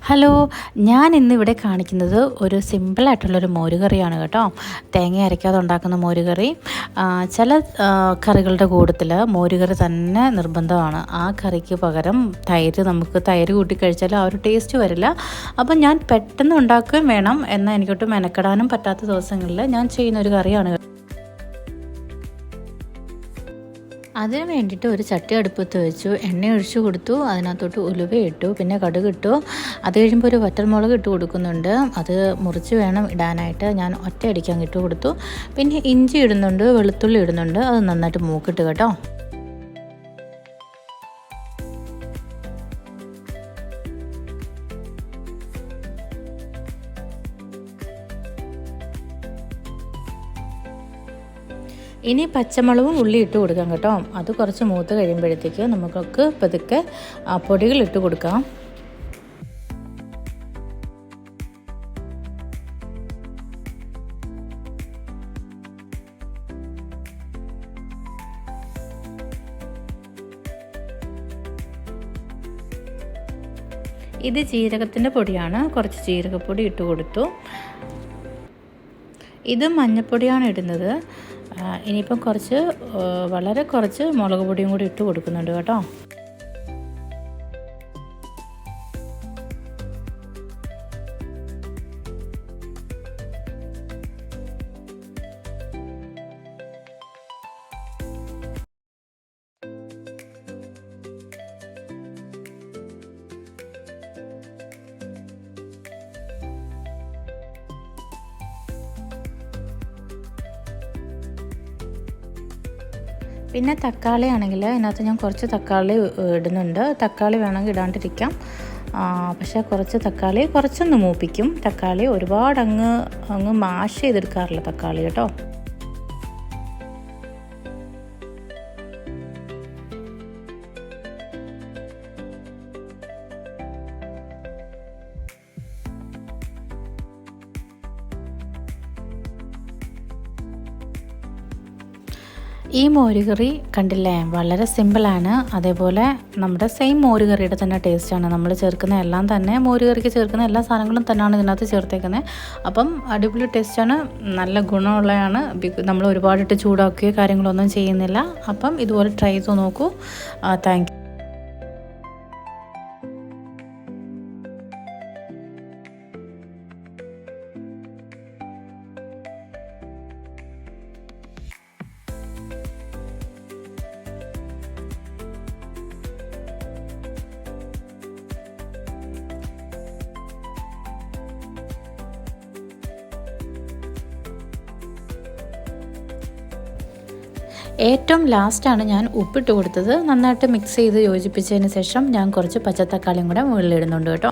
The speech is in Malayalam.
ഹലോ, ഞാൻ ഇന്നിവിടെ കാണിക്കുന്നത് ഒരു സിമ്പിളായിട്ടുള്ളൊരു മോരുകറിയാണ് കേട്ടോ. തേങ്ങ അരയ്ക്കാതെ ഉണ്ടാക്കുന്ന മോരുകറി. ചില കറികളുടെ കൂട്ടത്തിൽ മോരുകറി തന്നെ നിർബന്ധമാണ്. ആ കറിക്ക് പകരം നമുക്ക് തൈര് കൂട്ടി കഴിച്ചാൽ ആ ഒരു ടേസ്റ്റ് വരില്ല. അപ്പം ഞാൻ പെട്ടെന്ന് ഉണ്ടാക്കുകയും വേണം, എന്നാൽ എനിക്കൊട്ട് മെനക്കെടാനും പറ്റാത്ത ദിവസങ്ങളിൽ ഞാൻ ചെയ്യുന്നൊരു കറിയാണ്. അതിന് വേണ്ടിയിട്ട് ഒരു ചട്ടി അടുപ്പത്ത് വെച്ചു, എണ്ണ ഒഴിച്ചു കൊടുത്തു, അതിനകത്തോട്ട് ഉലുവ ഇട്ടു, പിന്നെ കടുക് ഇട്ടു. അത് കഴിയുമ്പോൾ ഒരു വറ്റൽമുളക് ഇട്ട് കൊടുക്കുന്നുണ്ട്. അത് മുറിച്ച് വേണം ഇടാനായിട്ട്. ഞാൻ ഒറ്റയടിക്ക് ഇട്ട് കൊടുത്തു. പിന്നെ ഇഞ്ചി ഇടുന്നുണ്ട്, വെളുത്തുള്ളി ഇടുന്നുണ്ട്. അത് നന്നായിട്ട് മൂക്കിട്ട് കേട്ടോ. ഇനി പച്ചമുളകും ഉള്ളി ഇട്ട് കൊടുക്കാം കേട്ടോ. അത് കുറച്ച് മൂത്ത് കഴിയുമ്പോഴത്തേക്ക് നമുക്ക് പതുക്കെ പൊടികൾ ഇട്ട് കൊടുക്കാം. ഇത് ജീരകത്തിൻ്റെ പൊടിയാണ്. കുറച്ച് ജീരകപ്പൊടി ഇട്ട് കൊടുത്തു. ഇത് മഞ്ഞൾപ്പൊടിയാണ് ഇടുന്നത്. ഇനിയിപ്പം വളരെ കുറച്ച് മുളക് പൊടിയും കൂടി ഇട്ട് കൊടുക്കുന്നുണ്ട് കേട്ടോ. പിന്നെ തക്കാളി ആണെങ്കിൽ ഇതിനകത്ത് ഞാൻ കുറച്ച് തക്കാളി ഇടുന്നുണ്ട്. തക്കാളി വേണമെങ്കിൽ ഇടാണ്ടിരിക്കാം. പക്ഷേ കുറച്ച് തക്കാളി കുറച്ചൊന്ന് മൂപ്പിക്കും. തക്കാളി ഒരുപാട് അങ്ങ് മാഷ് ചെയ്തെടുക്കാറില്ല തക്കാളി കേട്ടോ. ഈ മോരുകറി കണ്ടില്ലേ, വളരെ സിമ്പിളാണ്. അതേപോലെ നമ്മുടെ സെയിം മോരുകറിയുടെ തന്നെ ടേസ്റ്റാണ്. നമ്മൾ ചേർക്കുന്ന എല്ലാം തന്നെ, മോരുകറിക്ക് ചേർക്കുന്ന എല്ലാ സാധനങ്ങളും തന്നെയാണ് ഇതിനകത്ത് ചേർത്തേക്കുന്നത്. അപ്പം അടിപൊളി ടേസ്റ്റാണ്, നല്ല ഗുണമുള്ളതാണ്. നമ്മൾ ഒരുപാടിട്ട് ചൂടാക്കുകയോ കാര്യങ്ങളൊന്നും ചെയ്യുന്നില്ല. അപ്പം ഇതുപോലെ ട്രൈ ചെയ്ത് നോക്കൂ. Thank you. ഏറ്റവും ലാസ്റ്റാണ് ഞാൻ ഉപ്പിട്ട് കൊടുത്തത്. നന്നായിട്ട് മിക്സ് ചെയ്ത് യോജിപ്പിച്ചതിന് ശേഷം ഞാൻ കുറച്ച് പച്ചത്തക്കാളിയും കൂടെ മുകളിലിടുന്നുണ്ട് കേട്ടോ.